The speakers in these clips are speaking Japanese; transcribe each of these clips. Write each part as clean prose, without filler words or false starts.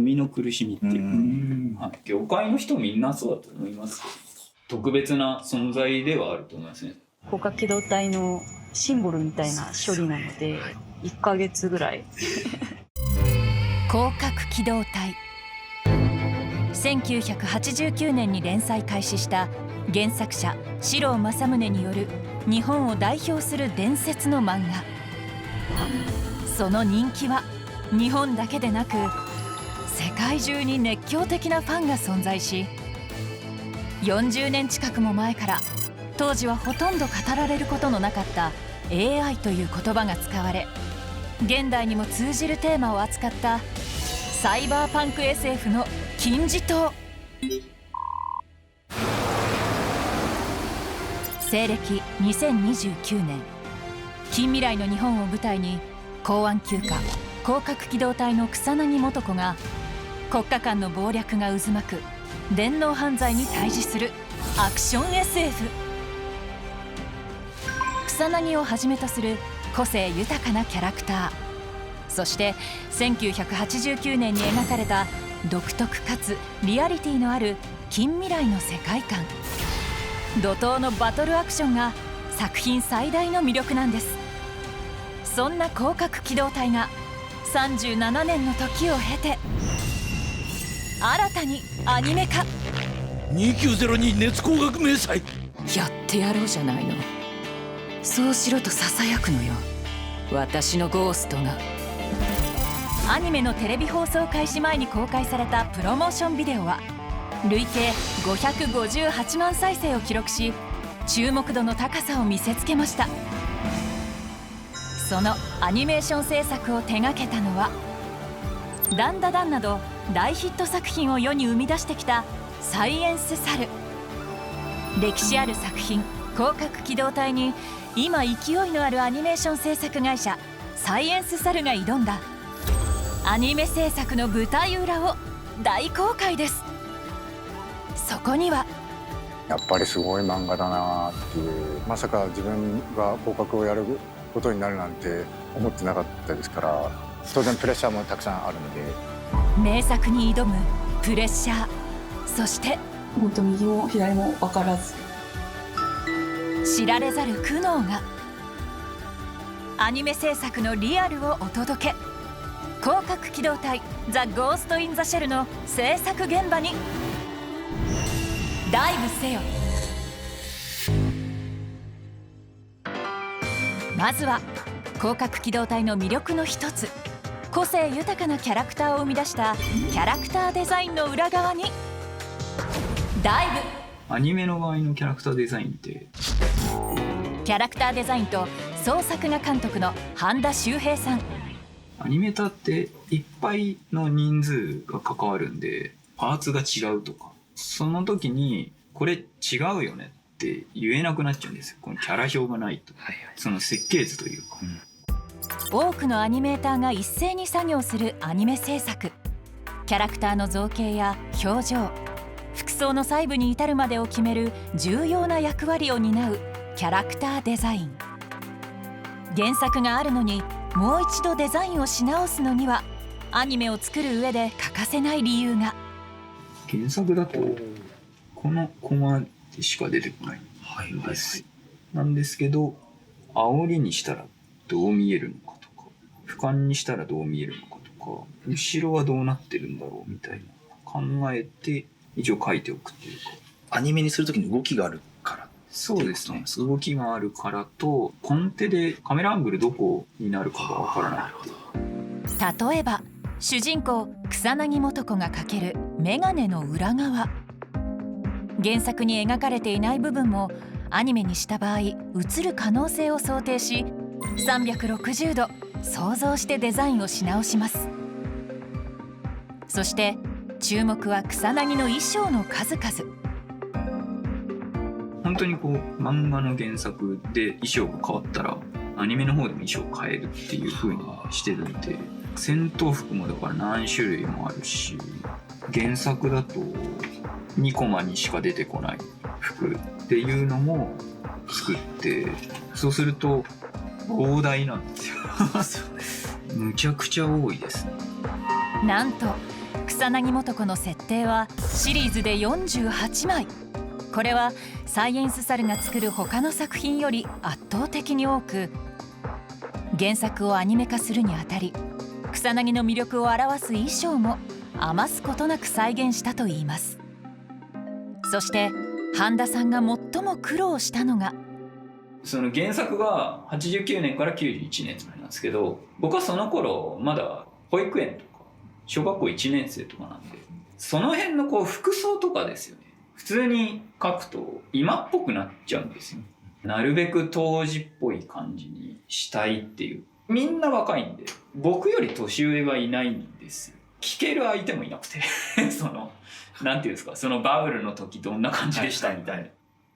みの苦しみっていうか、はい、業界の人みんなそうだと思いますけど、特別な存在ではあると思いますね。広角機動隊のシンボルみたいな処理なので1ヶ月ぐらい広角機動隊、1989年に連載開始した原作者四郎正宗による日本を代表する伝説の漫画。その人気は日本だけでなく世界中に熱狂的なファンが存在し、40年近くも前から当時はほとんど語られることのなかった AI という言葉が使われ、現代にも通じるテーマを扱ったサイバーパンク SF の金字塔。西暦2029年、近未来の日本を舞台に公安9課広角機動隊の草薙素子が国家間の謀略が渦巻く電脳犯罪に対峙するアクション SF。 草薙をはじめとする個性豊かなキャラクター、そして1989年に描かれた独特かつリアリティのある近未来の世界観、怒涛のバトルアクションが作品最大の魅力なんです。そんな広角機動隊が37年の時を経て新たにアニメ化。2902熱工学迷彩、やってやろうじゃないの。そうしろとささやくのよ、私のゴーストが。アニメのテレビ放送開始前に公開されたプロモーションビデオは累計558万再生を記録し、注目度の高さを見せつけました。そのアニメーション制作を手掛けたのはダンダダンなど大ヒット作品を世に生み出してきたサイエンスサル。歴史ある作品広角機動隊に今勢いのあるアニメーション制作会社サイエンスサルが挑んだアニメ制作の舞台裏を大公開です。そこにはやっぱりすごい漫画だなっていう、まさか自分が広角をやることになるなんて思ってなかったですから、当然プレッシャーもたくさんあるので。名作に挑むプレッシャー、そして本当右も左も分からず知られざる苦悩が。アニメ制作のリアルをお届け。広角機動隊ザ・ゴースト・イン・ザ・シェルの制作現場にダイブせよ。まずは広角機動隊の魅力の一つ、個性豊かなキャラクターを生み出したキャラクターデザインの裏側にダイブ。アニメの場合のキャラクターデザインって、キャラクターデザインと総作画監督の半田修平さん。アニメーターっていっぱいの人数が関わるんで、パーツが違うとか、その時にこれ違うよねって言えなくなっちゃうんですよ。このキャラ表がないと、その設計図というか、多くのアニメーターが一斉に作業するアニメ制作。キャラクターの造形や表情、服装の細部に至るまでを決める重要な役割を担うキャラクターデザイン。原作があるのにもう一度デザインをし直すのにはアニメを作る上で欠かせない理由が。原作だとこのコマでしか出てこないんです、なんですけど、煽りにしたらどう見えるのかとか、俯瞰にしたらどう見えるのかとか、後ろはどうなってるんだろうみたいな考えて一応書いておくっていうか。アニメにするときに動きがあるから。そうですね、動きがあるからと、コンテでカメラアングルどこになるかがわからない。例えば主人公草薙素子がかけるメガネの裏側、原作に描かれていない部分もアニメにした場合映る可能性を想定し、360度想像してデザインをし直します。そして注目は草薙の衣装の数々。本当にこう漫画の原作で衣装が変わったらアニメの方でも衣装を変えるっていう風にしてるんで、戦闘服もだから何種類もあるし、原作だと2コマにしか出てこない服っていうのも作って、そうすると膨大なんですよむちゃくちゃ多いですね。なんと草薙素子の設定はシリーズで48枚。これはサイエンスサルが作る他の作品より圧倒的に多く、原作をアニメ化するにあたり草薙の魅力を表す衣装も余すことなく再現したといいます。そして半田さんが最も苦労したのが、その原作が89年から91年なんですけど、僕はその頃まだ保育園とか小学校1年生とかなんで、その辺のこう服装とかですよね。普通に描くと今っぽくなっちゃうんですよ。なるべく当時っぽい感じにしたいっていう。みんな若いんで、僕より年上がいないんですよ。聞ける相手もいなくてそのなんていうんですか、そのバブルの時どんな感じでしたみたい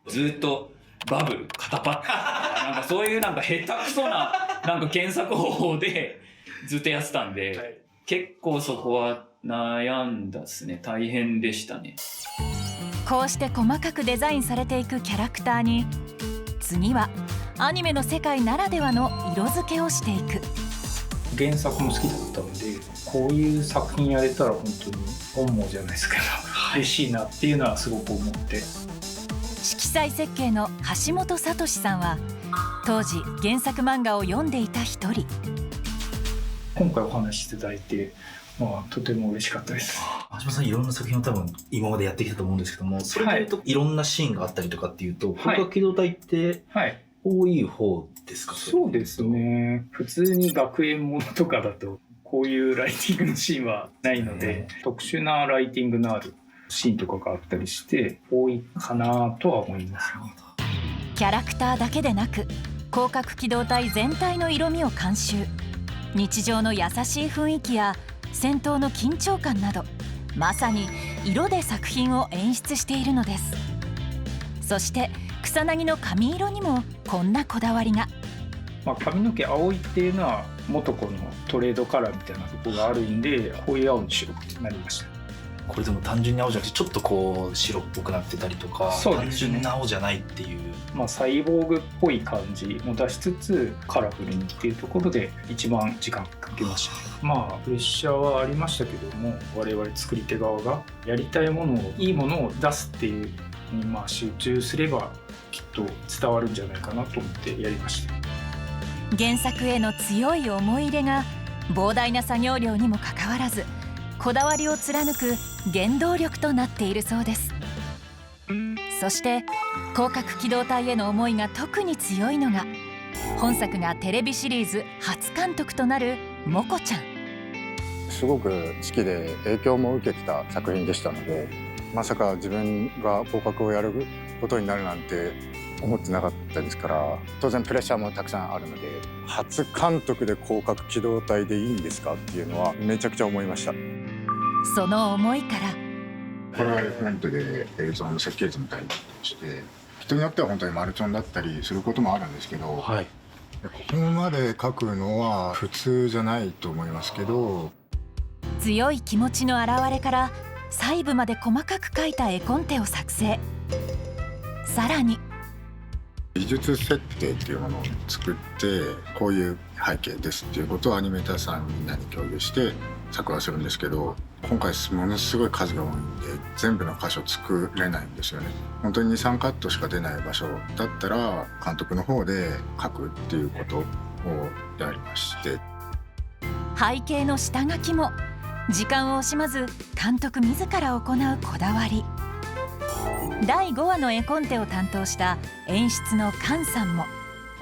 な、ずっとバブル肩パッドなんかそういうなんか下手くそななんか検索方法でずっとやってたんで、結構そこは悩んだっすね。大変でしたね。こうして細かくデザインされていくキャラクターに、次はアニメの世界ならではの色付けをしていく。原作も好きだったので、こういう作品やれたら本当に本望じゃないですけど嬉しいなっていうのはすごく思って。色彩設計の橋本聡さんは当時原作漫画を読んでいた一人。今回お話しいただいて、とても嬉しかったです。橋本さんいろんな作品を多分今までやってきたと思うんですけども、それでいうといろんなシーンがあったりとかっていうと、広角機動隊って多い方ですか？そうですね。普通に学園ものとかだとこういうライティングのシーンはないので、特殊なライティングのあるシーンとかがあったりして多いかなとは思います。キャラクターだけでなく広角機動隊全体の色味を監修。日常の優しい雰囲気や戦闘の緊張感など、まさに色で作品を演出しているのです。そして草薙の髪色にもこんなこだわりが。髪の毛青いっていうのは元子のトレードカラーみたいなところがあるんで、こういう青にしようってなりました。これでも単純に青じゃなくてちょっとこう白っぽくなってたりとか、そうですね、単純な青じゃないっていう、サイボーグっぽい感じも出しつつカラフルにっていうところで一番時間かけましたね。プレッシャーはありましたけども、我々作り手側がやりたいものを、いいものを出すっていうに集中すればきっと伝わるんじゃないかなと思ってやりました。原作への強い思い入れが膨大な作業量にもかかわらずこだわりを貫く原動力となっているそうです。そして広角機動隊への思いが特に強いのが、本作がテレビシリーズ初監督となるモコちゃん。すごく好きで影響も受けてた作品でしたので、まさか自分が広角をやることになるなんて思ってなかったですから、当然プレッシャーもたくさんあるので、初監督で広角機動隊でいいんですかっていうのはめちゃくちゃ思いました。その思いからこれは本当で映像の設計図みたいにして人によっては本当にマルチョンだったりすることもあるんですけど、ここまで描くのは普通じゃないと思いますけど、強い気持ちの表れから細部まで細かく描いた絵コンテを作成。さらに美術設定っていうものを作って、こういう背景ですっていうことをアニメーターさんみんなに共有して作画するんですけど、今回ものすごい数が多いんで全部の箇所作れないんですよね。本当に 2,3 カットしか出ない場所だったら監督の方で描くっていうことをやりまして、背景の下書きも時間を惜しまず監督自ら行うこだわり。第5話の絵コンテを担当した演出の菅さんも、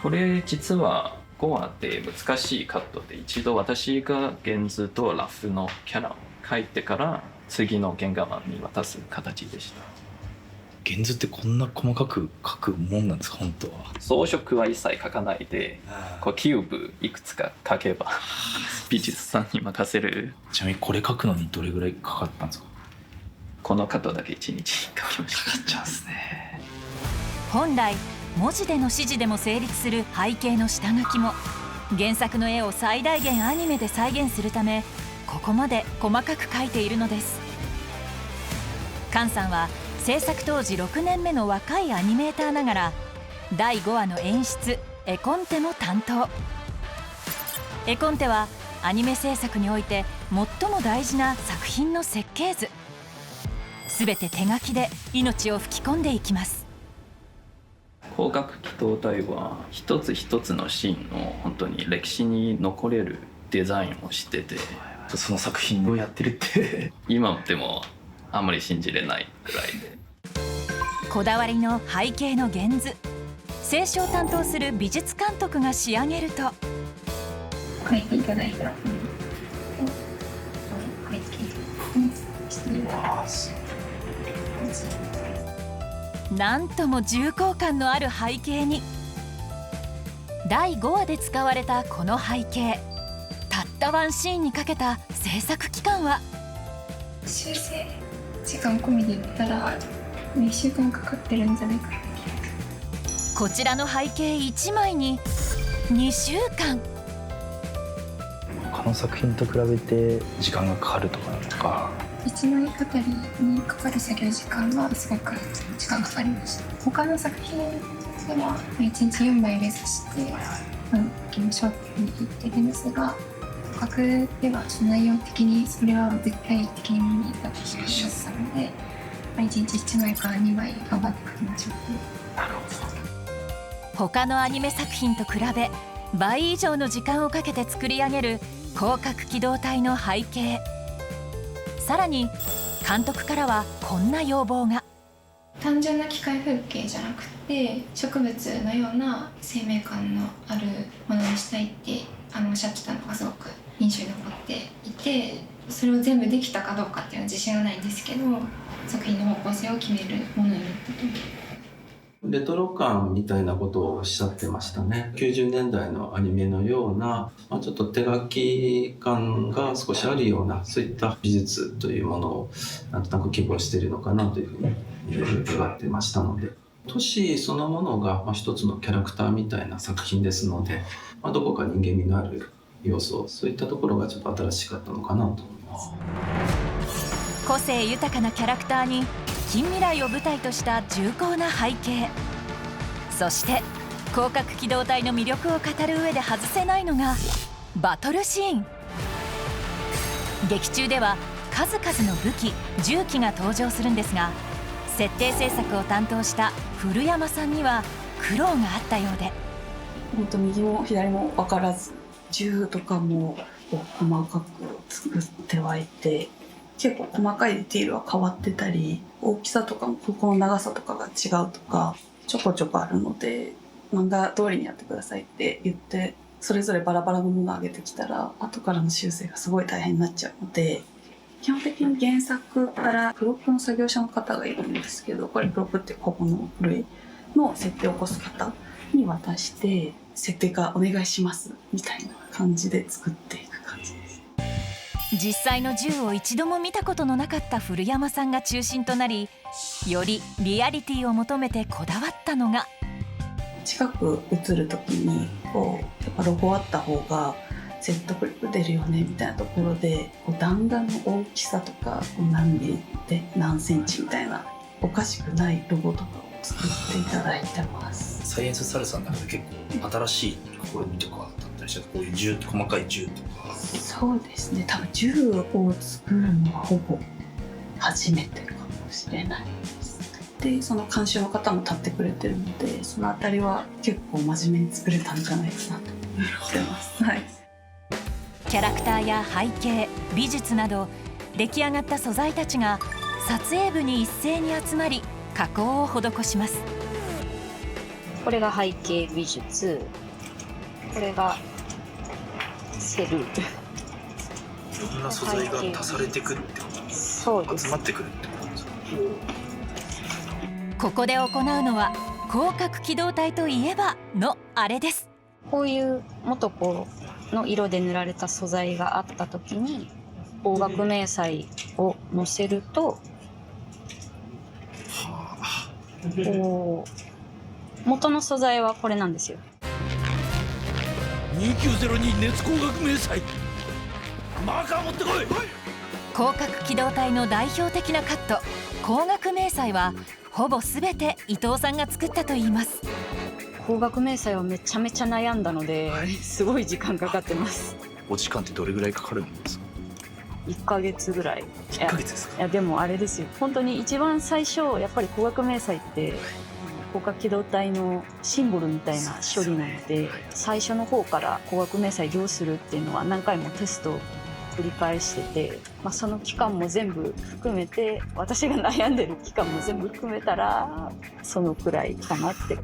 これ実は5話で難しいカットで、一度私が原図とラフのキャラを描いてから次の原画マンに渡す形でした。原図ってこんな細かく描くもんなんですか？本当は装飾は一切描かないで、キューブいくつか描けば美術さんに任せる。ちなみにこれ描くのにどれぐらいかかったんですか？このカットだけ1日描きました。かかっちゃうんですね。本来文字での指示でも成立する背景の下書きも原作の絵を最大限アニメで再現するため、ここまで細かく描いているのです。菅さんは制作当時6年目の若いアニメーターながら第5話の演出絵コンテも担当。絵コンテはアニメ制作において最も大事な作品の設計図。すべて手書きで命を吹き込んでいきます。光学機動隊は一つ一つのシーンを本当に歴史に残れるデザインをしてて、その作品をやってるって今でもあんまり信じれないくらいで。こだわりの背景の原図、静止を担当する美術監督が仕上げると、書いていただいたなんとも重厚感のある背景に、第5話で使われたこの背景、たったワンシーンにかけた制作期間は修正時間込みで言ったら1週間かかってるんじゃないかな。こちらの背景1枚に2週間。他の作品と比べて時間がかかるとかなのか、1枚あたりにかかる作業時間はすごく時間かかりました。他の作品では1日4枚目指して書きましょうって言ってるんですが、価格では内容的にそれは絶対的に無理だと思いましたので、1日1枚から2枚頑張って書きましょうっていう。他のアニメ作品と比べ倍以上の時間をかけて作り上げる広角機動隊の背景。さらに監督からはこんな要望が。単純な機械風景じゃなくて植物のような生命感のあるものにしたいっておっしゃってたのがすごく印象に残っていて、それを全部できたかどうかっていうのは自信はないんですけど、作品の方向性を決めるものになったと思います。レトロ感みたいなことをおっしゃってましたね。90年代のアニメのような、ちょっと手書き感が少しあるような、そういった美術というものをなんとなく希望しているのかなというふうに伺ってましたので、都市そのものが一つのキャラクターみたいな作品ですので、どこか人間味のある要素、そういったところがちょっと新しかったのかなと思います。個性豊かなキャラクターに近未来を舞台とした重厚な背景、そして広角機動隊の魅力を語る上で外せないのがバトルシーン。劇中では数々の武器、銃器が登場するんですが、設定制作を担当した古山さんには苦労があったようで、本当右も左も分からず、銃とかも細かく作ってはいて、結構細かいディテールは変わってたり、大きさとかもここの長さとかが違うとかちょこちょこあるので、漫画通りにやってくださいって言ってそれぞれバラバラのものを上げてきたら後からの修正がすごい大変になっちゃうので、基本的に原作からプロップの作業者の方がいるんですけど、これプロップってここの古いの設定を起こす方に渡して設定化お願いしますみたいな感じで作っていく感じです。実際の銃を一度も見たことのなかった古山さんが中心となり、よりリアリティを求めてこだわったのが、近く映る時にやっぱロゴあった方が説得力出るよねみたいなところで、弾丸の大きさとか何ミリで何センチみたいなおかしくないロゴとかを作っていただいてます。サイエンスサルさんの中で結構新しい試みとかだったりして、こういう銃、細かい銃とか。そうですね、多分銃を作るのはほぼ初めてかもしれないです。でその監修の方も立ってくれてるので、そのあたりは結構真面目に作れたんじゃないかなと思ってます、はい、キャラクターや背景、美術など出来上がった素材たちが撮影部に一斉に集まり加工を施します。これが背景美術、これがセル、いろんな素材が足されてくるってことです。そうです。集まってくるってことですか。ここで行うのは広角機動隊といえばのあれです。こういう元子の色で塗られた素材があった時に光学迷彩をのせると、元の素材はこれなんですよ。2902熱光学迷彩、マーカー持ってこい。広角機動隊の代表的なカット、光学迷彩はほぼ全て伊藤さんが作ったといいます。光学迷彩はめちゃめちゃ悩んだので、すごい時間かかってます。お時間ってどれぐらいかかるんですか1ヶ月ぐらい。1ヶ月ですか？いやでもあれですよ、本当に一番最初やっぱり光学迷彩って光学機動隊のシンボルみたいな処理なので、最初の方から光学迷彩どうするっていうのは何回もテストを繰り返してて、その期間も全部含めて、私が悩んでる期間も全部含めたらそのくらいかなって。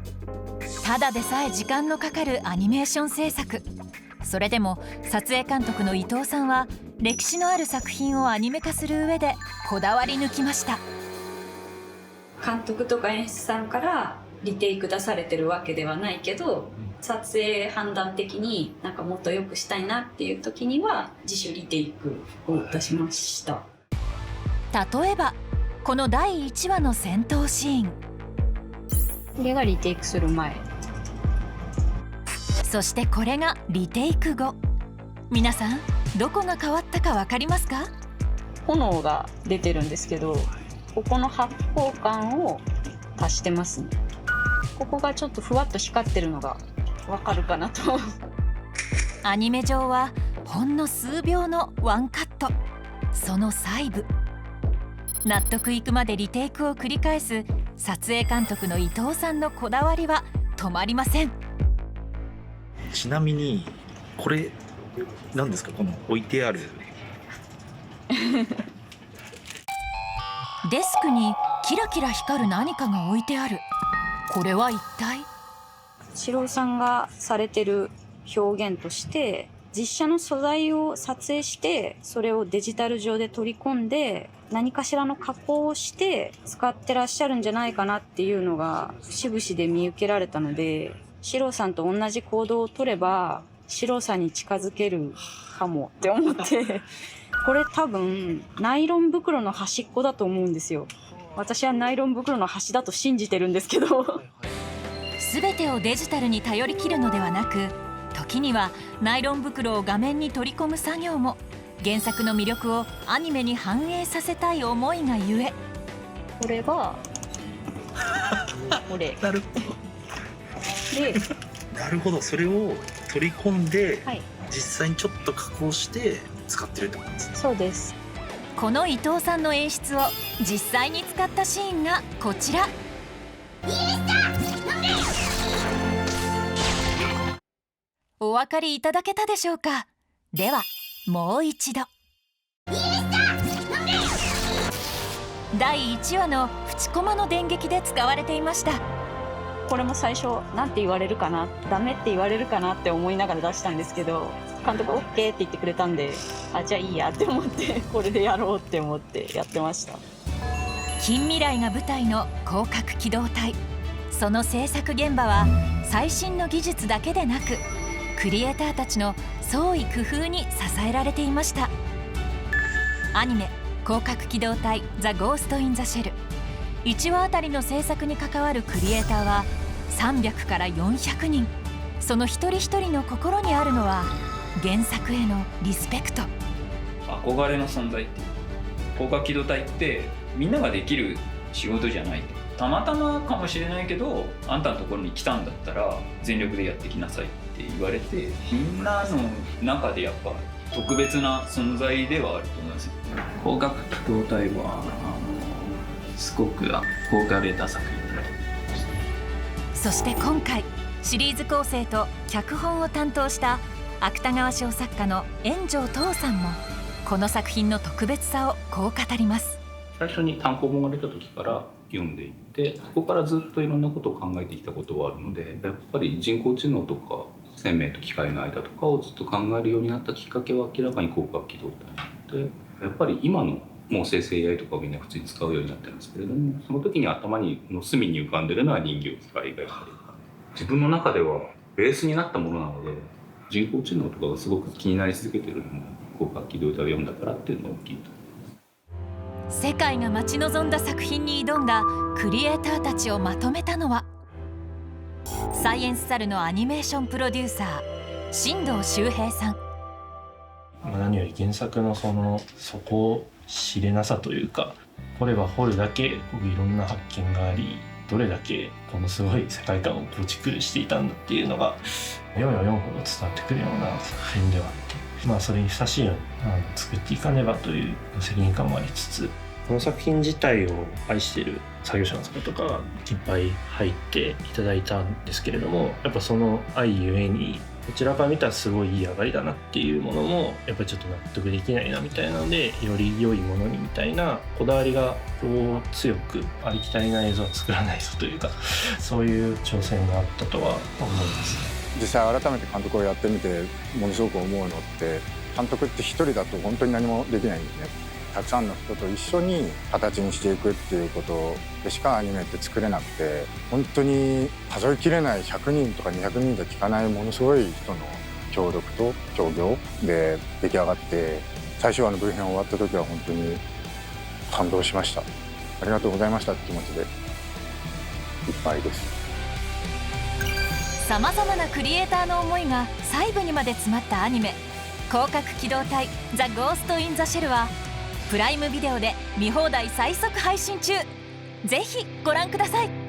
ただでさえ時間のかかるアニメーション制作。それでも撮影監督の伊藤さんは歴史のある作品をアニメ化する上でこだわり抜きました。監督とか演出さんからリテイク出されてるわけではないけど、撮影判断的になんかもっと良くしたいなっていう時には自主リテイクを出しました。例えばこの第1話の戦闘シーン、これがリテイクする前、そしてこれがリテイク後。皆さんどこが変わったか分かりますか？炎が出てるんですけど、ここの発光感を足してますね。ここがちょっとふわっと光ってるのが分かるかなと。アニメ上はほんの数秒のワンカット、その細部。納得いくまでリテイクを繰り返す撮影監督の伊藤さんのこだわりは止まりません。ちなみにこれ何ですか？この置いてあるデスクにキラキラ光る何かが置いてある。これは一体？四郎さんがされてる表現として、実写の素材を撮影してそれをデジタル上で取り込んで何かしらの加工をして使ってらっしゃるんじゃないかなっていうのが節々で見受けられたので、四郎さんと同じ行動を取れば四郎さんに近づけるかもって思ってこれ多分ナイロン袋の端っこだと思うんですよ。私はナイロン袋の端だと信じてるんですけど全てをデジタルに頼り切るのではなく、時にはナイロン袋を画面に取り込む作業も原作の魅力をアニメに反映させたい思いがゆえ。これがこれなるほどで、なるほど、それを取り込んで、はい、実際にちょっと加工して使ってるってことですね。そうです。この伊藤さんの演出を実際に使ったシーンがこちら。お分かりいただけたでしょうか？ではもう一度。第1話のプチコマの電撃で使われていました。これも最初なんて言われるかな、ダメって言われるかなって思いながら出したんですけど、監督 OK って言ってくれたんで、じゃあいいやって思ってこれでやろうって思ってやってました。近未来が舞台の広角機動隊。その制作現場は最新の技術だけでなくクリエイターたちの創意工夫に支えられていました。アニメ「広角機動隊ザ・ゴースト・イン・ザ・シェル」1話あたりの制作に関わるクリエイターは300から400人。その一人一人の心にあるのは原作へのリスペクト、憧れの存在って。広角機動隊ってみんなができる仕事じゃない。たまたまかもしれないけど、あんたのところに来たんだったら全力でやってきなさいって言われて、みんなの中でやっぱ特別な存在ではあると思います。広角機動隊はすごく憧れた作品だ。そして今回シリーズ構成と脚本を担当した芥川賞作家の円城東さんもこの作品の特別さをこう語ります。最初に単行本が出た時から読んでいって、そこからずっといろんなことを考えてきたことはあるので、やっぱり人工知能とか生命と機械の間とかをずっと考えるようになったきっかけは明らかに広角機動隊で、やっぱり今のもう生成 AI とかをみんな普通に使うようになってるんですけれども、その時に頭の隅に浮かんでるのは人形機械がやっぱり自分の中ではベースになったものなので、人工知能とかがすごく気になり続けてるのも広角機動隊を読んだからっていうのが大きいと。世界が待ち望んだ作品に挑んだクリエイターたちをまとめたのはサイエンスサルのアニメーションプロデューサー新藤修平さん。何より原作の底知れなさというか、掘れば掘るだけいろんな発見があり、どれだけこのすごい世界観を構築していたんだっていうのが読めば読むほど伝わってくるような作品ではあって、それにふさしいように作っていかねばという責任感もありつつ、この作品自体を愛している作業者の方とかがいっぱい入っていただいたんですけれども、やっぱその愛ゆえにこちらから見たらすごいいい上がりだなっていうものもやっぱりちょっと納得できないなみたいなので、より良いものにみたいなこだわりが強くありきたりな映像は作らないぞというか、そういう挑戦があったとは思います。実際改めて監督をやってみてものすごく思うのって、監督って一人だと本当に何もできないんですね。たくさんの人と一緒に形にしていくっていうことでしかアニメって作れなくて、本当に数えきれない100人とか200人じゃ効かないものすごい人の協力と協業で出来上がって、最初部品終わった時は本当に感動しました。ありがとうございましたって気持ちでいっぱいです。さまざまなクリエイターの思いが細部にまで詰まったアニメ「攻殻機動隊ザ・ゴースト・イン・ザ・シェル」はプライムビデオで見放題最速配信中。ぜひご覧ください。